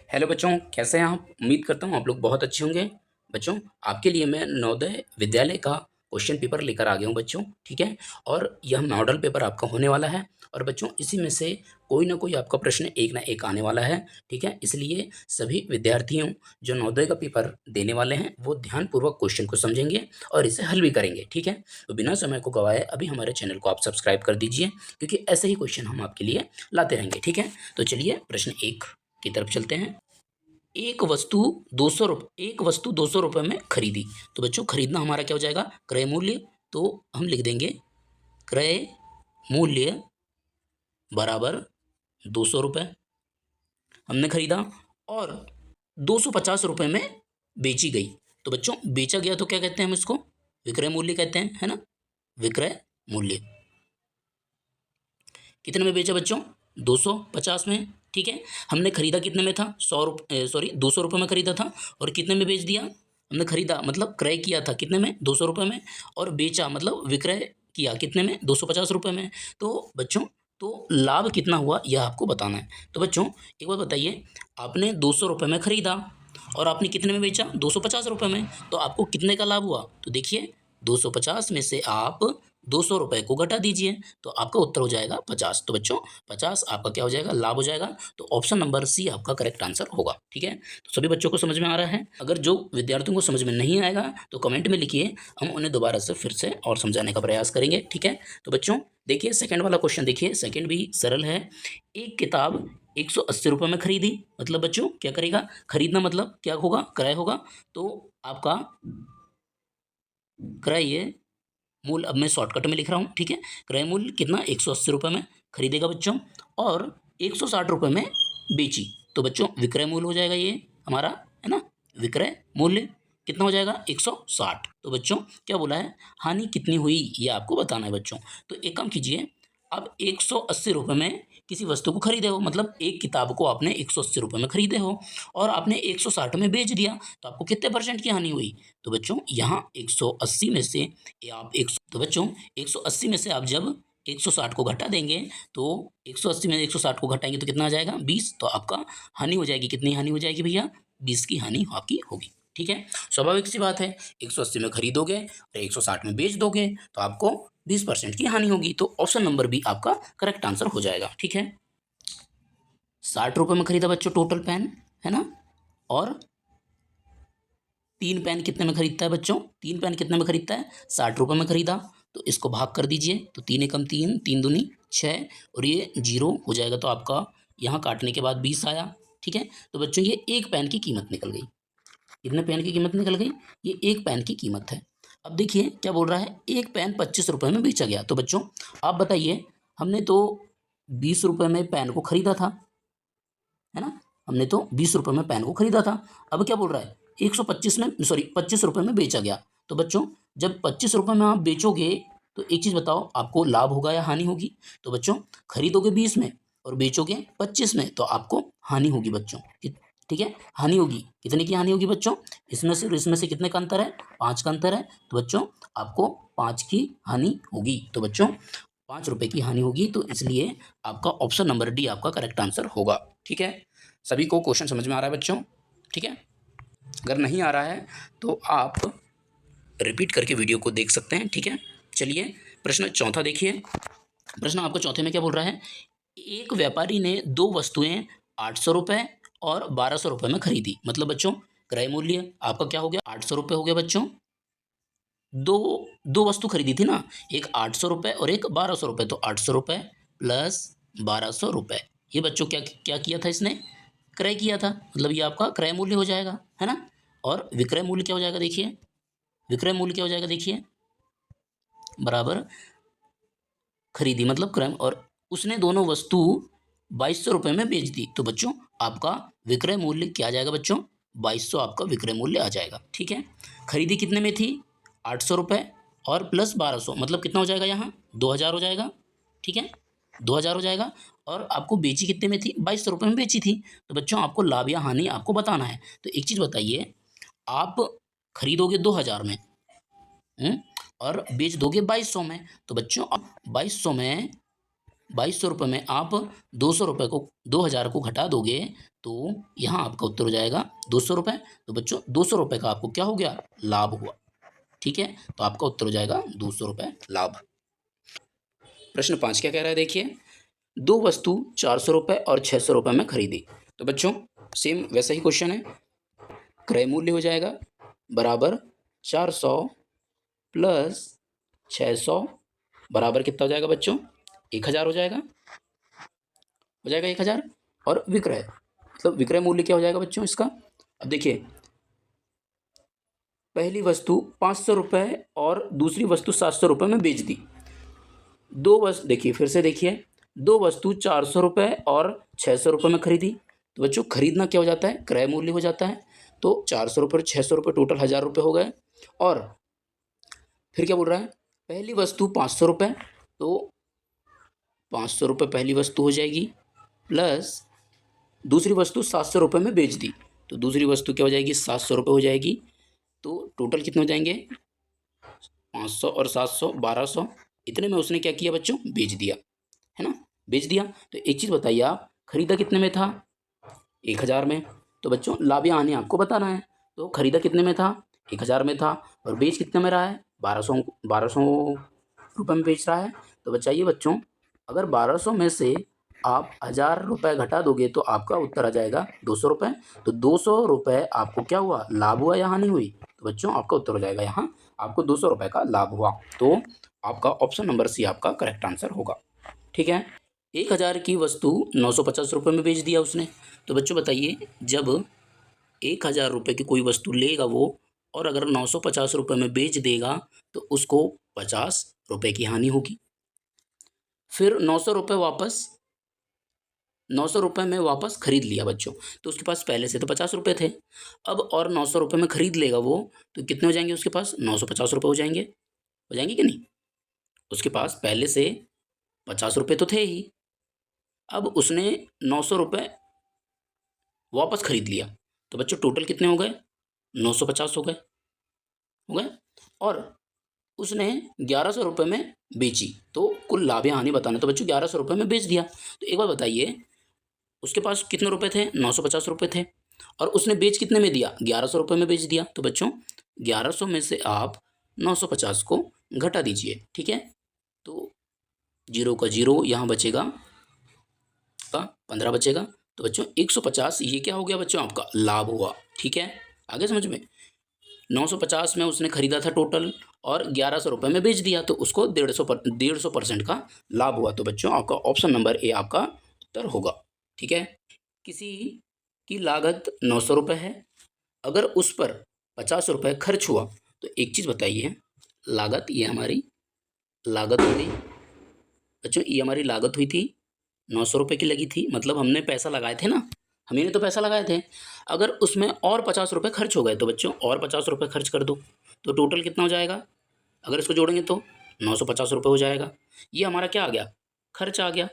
Hello बच्चों, कैसे हैं आप? उम्मीद करता हूँ आप लोग बहुत अच्छे होंगे। बच्चों, आपके लिए मैं नवोदय विद्यालय का क्वेश्चन पेपर लेकर आ गया हूँ बच्चों, ठीक है? और यह मॉडल पेपर आपका होने वाला है और बच्चों इसी में से कोई ना कोई आपका प्रश्न एक ना एक आने वाला है, ठीक है? इसलिए सभी विद्यार्थियों जो नवोदय का पेपर देने वाले हैं, वो ध्यानपूर्वक क्वेश्चन को समझेंगे और इसे हल भी करेंगे, ठीक है? तो बिना समय को गवाए अभी हमारे चैनल को आप सब्सक्राइब कर दीजिए, क्योंकि ऐसे ही क्वेश्चन हम आपके लिए लाते रहेंगे, ठीक है? तो चलिए प्रश्न 1 की तरफ चलते हैं। एक वस्तु 200 रुपये में खरीदी। तो बच्चों खरीदना हमारा क्या हो जाएगा? क्रय मूल्य। तो हम लिख देंगे क्रय मूल्य बराबर 200 रुपये हमने खरीदा और 250 रुपये में बेची गई। तो बच्चों बेचा गया तो क्या कहते हैं हम इसको? विक्रय मूल्य कहते हैं, है ना? विक्रय मूल्य। कितने में बेचा बच्चों? 250 में, ठीक है। हमने खरीदा कितने में था? 200 रुपये में खरीदा था और कितने में बेच दिया? हमने खरीदा मतलब क्रय किया था कितने में? 200 रुपये में, और बेचा मतलब विक्रय किया कितने में? 250 रुपये में। तो बच्चों तो लाभ कितना हुआ यह आपको बताना है। तो बच्चों एक बात बताइए, आपने 200 रुपये में खरीदा और आपने कितने में बेचा? 250 रुपये में। तो आपको कितने का लाभ हुआ? तो देखिए 250 में से आप 200 रुपये को घटा दीजिए तो आपका उत्तर हो जाएगा 50। तो बच्चों 50 आपका क्या हो जाएगा? लाभ हो जाएगा। तो ऑप्शन नंबर सी आपका करेक्ट आंसर होगा, ठीक है। तो सभी बच्चों को समझ में आ रहा है? अगर जो विद्यार्थियों को समझ में नहीं आएगा तो कमेंट में लिखिए, हम उन्हें दोबारा से फिर से और समझाने का प्रयास करेंगे, ठीक है। तो बच्चों देखिए सेकंड वाला क्वेश्चन देखिए, सेकंड भी सरल है। एक किताब 180 रुपये में खरीदी, मतलब बच्चों क्या करेगा? खरीदना मतलब क्या होगा? क्रय होगा। तो आपका क्रय मूल्य, अब मैं शॉर्टकट में लिख रहा हूँ, ठीक है। क्रय मूल्य कितना? 180 रुपये में खरीदेगा बच्चों और 160 रुपये में बेची। तो बच्चों विक्रय मूल्य हो जाएगा ये हमारा, है ना? विक्रय मूल्य कितना हो जाएगा? 160। तो बच्चों क्या बोला है? हानि कितनी हुई ये आपको बताना है बच्चों। तो एक काम कीजिए, अब 180 रुपये में किसी वस्तु को खरीदे हो, मतलब एक किताब को आपने 180 रुपये में खरीदे हो और आपने 160 में बेच दिया, तो आपको कितने परसेंट की हानि हुई? तो बच्चों यहाँ 180 में से आप एक तो बच्चों 180 में से आप जब 160 को घटा देंगे तो 180 में 160 को घटाएंगे तो कितना आ जाएगा? 20। तो आपका हानि हो जाएगी, कितनी हानि हो जाएगी भैया? 20 की हानि आपकी होगी, ठीक है। स्वाभाविक सी बात है, 180 में खरीदोगे और 160 में बेच दोगे तो आपको 20% की हानि होगी। तो ऑप्शन नंबर बी आपका करेक्ट आंसर हो जाएगा, ठीक है। 60 रुपये में खरीदा बच्चों टोटल पेन, है ना? और 3 पेन कितने में खरीदता है बच्चों? 3 पेन कितने में खरीदता है? 60 रुपये में खरीदा। तो इसको भाग कर दीजिए, तो 3 एकम 3, 3 दूनी 6 और ये 0 हो जाएगा। तो आपका यहाँ काटने के बाद 20 आया, ठीक है। तो बच्चों ये एक पेन की कीमत निकल गई। कितने पेन की कीमत निकल गई? ये एक पेन की कीमत है। अब देखिए क्या बोल रहा है, एक पेन 25 रुपये में बेचा गया। तो बच्चों आप बताइए, हमने तो 20 रुपये में पेन को खरीदा था, है ना? हमने तो 20 रुपये में पेन को खरीदा था। अब क्या बोल रहा है? 25 रुपये में बेचा गया। तो बच्चों जब 25 रुपये में आप बेचोगे तो एक चीज़ बताओ, आपको लाभ होगा या हानि होगी? तो बच्चों खरीदोगे 20 में और बेचोगे 25 में तो आपको हानि होगी बच्चों, ठीक है। हानि होगी, कितने की हानि होगी बच्चों? इसमें से और इसमें से कितने का अंतर है? 5 का अंतर है। तो बच्चों आपको 5 की हानि होगी। तो बच्चों 5 रुपये की हानि होगी, तो इसलिए आपका ऑप्शन नंबर डी आपका करेक्ट आंसर होगा, ठीक है। सभी को क्वेश्चन समझ में आ रहा है बच्चों? ठीक है। अगर नहीं आ रहा है तो आप रिपीट करके वीडियो को देख सकते हैं, ठीक है। चलिए प्रश्न चौथा देखिए। प्रश्न आपको चौथे में क्या बोल रहा है? एक व्यापारी ने 2 वस्तुएं 800 रुपये और 1200 रुपये में खरीदी, मतलब बच्चों क्रय मूल्य आपका क्या हो गया? 800 रुपये हो गया बच्चों। दो दो वस्तु खरीदी थी ना, एक 800 रुपये और एक 1200 रुपये। तो 800 रुपये प्लस 1200 रुपये, ये बच्चों क्या क्या किया था इसने? क्रय किया था, मतलब ये आपका क्रय मूल्य हो जाएगा, है ना? और विक्रय मूल्य क्या हो जाएगा देखिए? विक्रय मूल्य क्या हो जाएगा देखिए? बराबर खरीदी मतलब क्रय, और उसने दोनों वस्तु 2200 रुपये में बेच दी। तो बच्चों आपका विक्रय मूल्य क्या आ जाएगा बच्चों? 2200 आपका विक्रय मूल्य आ जाएगा, ठीक है। खरीदी कितने में थी? 800 रुपये और प्लस 1200, मतलब कितना हो जाएगा यहाँ? 2000 हो जाएगा, ठीक है। 2000 हो जाएगा। और आपको बेची कितने में थी? 2200 रुपये में बेची थी। तो बच्चों आपको लाभ या हानि आपको बताना है। तो एक चीज़ बताइए, आप खरीदोगे 2000 में, हुँ? और बेच दोगे 2200 में। तो बच्चों आप 2200 रुपये में आप 200 रुपये को 2000 को घटा दोगे तो यहाँ आपका उत्तर हो जाएगा 200 रुपये। तो बच्चों 200 रुपये का आपको क्या हो गया, लाभ हुआ। ठीक है, तो आपका उत्तर हो जाएगा 200 रुपये लाभ। प्रश्न 5 क्या कह रहा है, देखिए, दो वस्तु 400 रुपये और 600 रुपये में खरीदी। तो बच्चों सेम वैसा ही क्वेश्चन है। क्रय मूल्य हो जाएगा बराबर 400 प्लस 600 बराबर कितना हो जाएगा बच्चों, 1000 हो जाएगा, 1000। और विक्रय मतलब विक्रय मूल्य क्या हो जाएगा बच्चों इसका। अब देखिए, पहली वस्तु 500 रुपये और दूसरी वस्तु 700 रुपये में बेच दी। दो वस्तु देखिए, फिर से देखिए, दो वस्तु 400 रुपये और 600 रुपये में खरीदी। तो बच्चों खरीदना क्या हो जाता है, क्रय मूल्य हो जाता है। तो 400 रुपये और 600 रुपये टोटल 1000 रुपये हो गए। और फिर क्या बोल रहा है, पहली वस्तु 500 रुपये, तो 500 रुपये पहली वस्तु हो जाएगी, प्लस दूसरी वस्तु 700 रुपये में बेच दी। तो दूसरी वस्तु क्या हो जाएगी, 700 रुपये हो जाएगी। तो टोटल कितने हो जाएंगे, 500 और 700 1200। इतने में उसने क्या किया बच्चों, बेच दिया, है ना, बेच दिया। तो एक चीज़ बताइए आप, खरीदा कितने में था, 1000 में। तो बच्चों लाभ या हानि आपको बताना है। तो खरीदा कितने में था, 1000 में था, और बेच कितने में रहा है, 1200 रुपये में बेच रहा है। तो बताइए बच्चों, अगर 1200 में से आप 1000 रुपये घटा दोगे तो आपका उत्तर आ जाएगा 200 रुपये। तो 200 रुपये आपको क्या हुआ, लाभ हुआ या हानि हुई। तो बच्चों आपका उत्तर हो जाएगा यहाँ आपको 200 रुपये का लाभ हुआ। तो आपका ऑप्शन नंबर सी आपका करेक्ट आंसर होगा। ठीक है, 1000 की वस्तु 950 रुपये में बेच दिया उसने। तो बच्चों बताइए, जब 1000 रुपये की कोई वस्तु लेगा वो, और अगर 950 रुपये में बेच देगा, तो उसको 50 रुपये की हानि होगी। फिर 900 रुपये में वापस खरीद लिया बच्चों, तो उसके पास पहले से तो 50 रुपये थे। अब और 900 रुपये में खरीद लेगा वो, तो कितने हो जाएंगे उसके पास, 950 रुपये हो जाएंगे कि नहीं। उसके पास पहले से 50 रुपये तो थे ही, अब उसने 900 रुपये वापस खरीद लिया। तो बच्चों टोटल कितने हो गए, 950 हो गए। और उसने 1100 रुपये में बेची। तो कुल लाभ या हानि बताना। तो बच्चों 1100 रुपये में बेच दिया। तो एक बार बताइए, उसके पास कितने रुपए थे, 950 रुपये थे, और उसने बेच कितने में दिया, 1100 रुपये में बेच दिया। तो बच्चों 1100 में से आप 950 को घटा दीजिए। ठीक है, तो 0 का 0 यहाँ बचेगा, का 15 बचेगा। तो बच्चों 150 ये क्या हो गया बच्चों, आपका लाभ हुआ। ठीक है, आगे समझ में। 950 में उसने खरीदा था टोटल, और 1100 रुपये में बेच दिया, तो उसको 150% का लाभ हुआ। तो बच्चों आपका ऑप्शन नंबर ए आपका उत्तर होगा। ठीक है, किसी की लागत 900 रुपये है, अगर उस पर 50 रुपये खर्च हुआ, तो एक चीज़ बताइए, लागत ये हमारी लागत हो गई बच्चों, ये हमारी लागत हुई थी, 900 रुपये की लगी थी, मतलब हमने पैसा लगाए थे ना, हमने तो पैसा लगाए थे। अगर उसमें और 50 रुपये खर्च हो गए, तो बच्चों और 50 रुपये खर्च कर दो, तो टोटल कितना हो जाएगा, अगर इसको जोड़ेंगे तो 950 रुपये हो जाएगा। ये हमारा क्या आ गया, खर्च आ गया,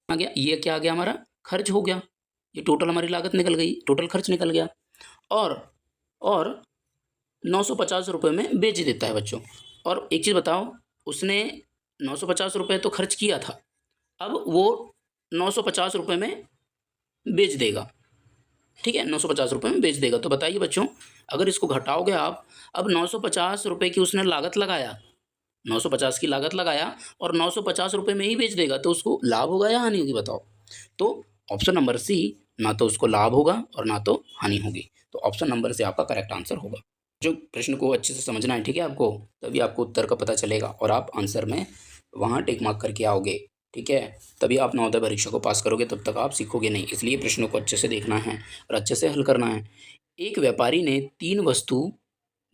ये क्या आ गया, हमारा खर्च हो गया। ये टोटल हमारी लागत निकल गई, टोटल खर्च निकल गया। और 950 रुपये में बेच देता है बच्चों। और एक चीज़ बताओ, उसने 950 रुपये तो खर्च किया था, अब वो 950 रुपये में बेच देगा। ठीक है, 950 रुपये में बेच देगा। तो बताइए बच्चों, अगर इसको घटाओगे आप, अब 950 रुपये की उसने लागत लगाया, 950 की लागत लगाया, और 950 रुपये में ही बेच देगा, तो उसको लाभ होगा या हानि होगी बताओ। तो ऑप्शन नंबर सी, ना तो उसको लाभ होगा और ना तो हानि होगी। तो ऑप्शन नंबर से आपका करेक्ट आंसर होगा। जो प्रश्न को अच्छे से समझना है, ठीक है आपको, तभी आपको उत्तर का पता चलेगा और आप आंसर में वहाँ टिक मार्क करके आओगे। ठीक है, तभी आप नवोदय परीक्षा को पास करोगे, तब तक आप सीखोगे नहीं। इसलिए प्रश्नों को अच्छे से देखना है और अच्छे से हल करना है। एक व्यापारी ने 3 वस्तु,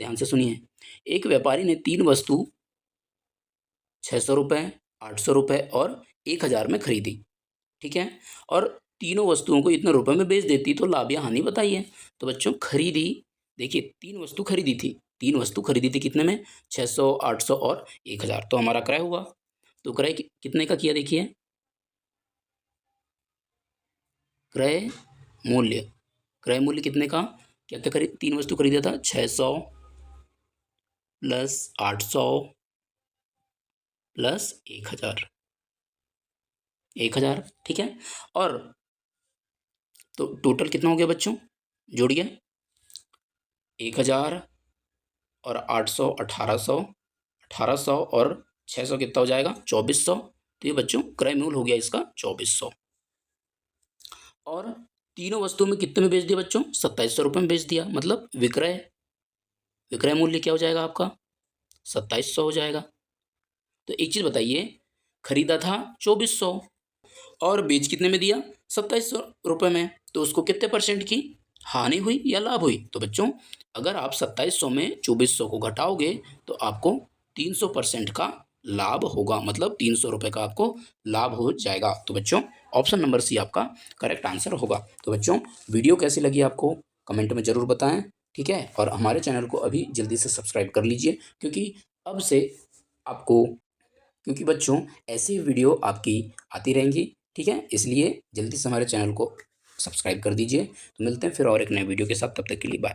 ध्यान से सुनिए, एक व्यापारी ने 3 वस्तु 600 रुपये, 800 रुपये और 1000 में खरीदी। ठीक है, और तीनों वस्तुओं को इतने रुपए में बेच देती, तो लाभ या हानि बताइए। तो बच्चों खरीदी, देखिए 3 वस्तु खरीदी थी कितने में, 600, 800 और 1000। तो हमारा क्रय हुआ। तो क्रय कितने का किया, देखिए क्रय मूल्य, क्रय मूल्य कितने का, क्या क्या खरीद, 3 वस्तु खरीदा था, 600 प्लस 800 प्लस 1000, 1000। ठीक है, और तो टोटल कितना हो गया बच्चों, जोड़िए 1000 और 800, 1800 और 600 कितना हो जाएगा, 2400। तो ये बच्चों क्रय मूल्य हो गया इसका 2400। और तीनों वस्तुओं में कितने में बेच दिया बच्चों, 2700 रुपये में बेच दिया, मतलब विक्रय मूल्य क्या हो जाएगा आपका, 2700 हो जाएगा। तो एक चीज़ बताइए, खरीदा था 2400 और बेच कितने में दिया, 2700 रुपये में, तो उसको कितने परसेंट की हानि हुई या लाभ हुई। तो बच्चों अगर आप 2700 में 2400 को घटाओगे तो आपको 300% का लाभ होगा, मतलब 300 रुपये का आपको लाभ हो जाएगा। तो बच्चों ऑप्शन नंबर सी आपका करेक्ट आंसर होगा। तो बच्चों वीडियो कैसी लगी आपको कमेंट में ज़रूर बताएं, ठीक है। और हमारे चैनल को अभी जल्दी से सब्सक्राइब कर लीजिए, क्योंकि अब से आपको, क्योंकि बच्चों ऐसी वीडियो आपकी आती रहेंगी, ठीक है। इसलिए जल्दी से हमारे चैनल को सब्सक्राइब कर दीजिए। तो मिलते हैं फिर और एक नए वीडियो के साथ, तब तक के लिए बाय।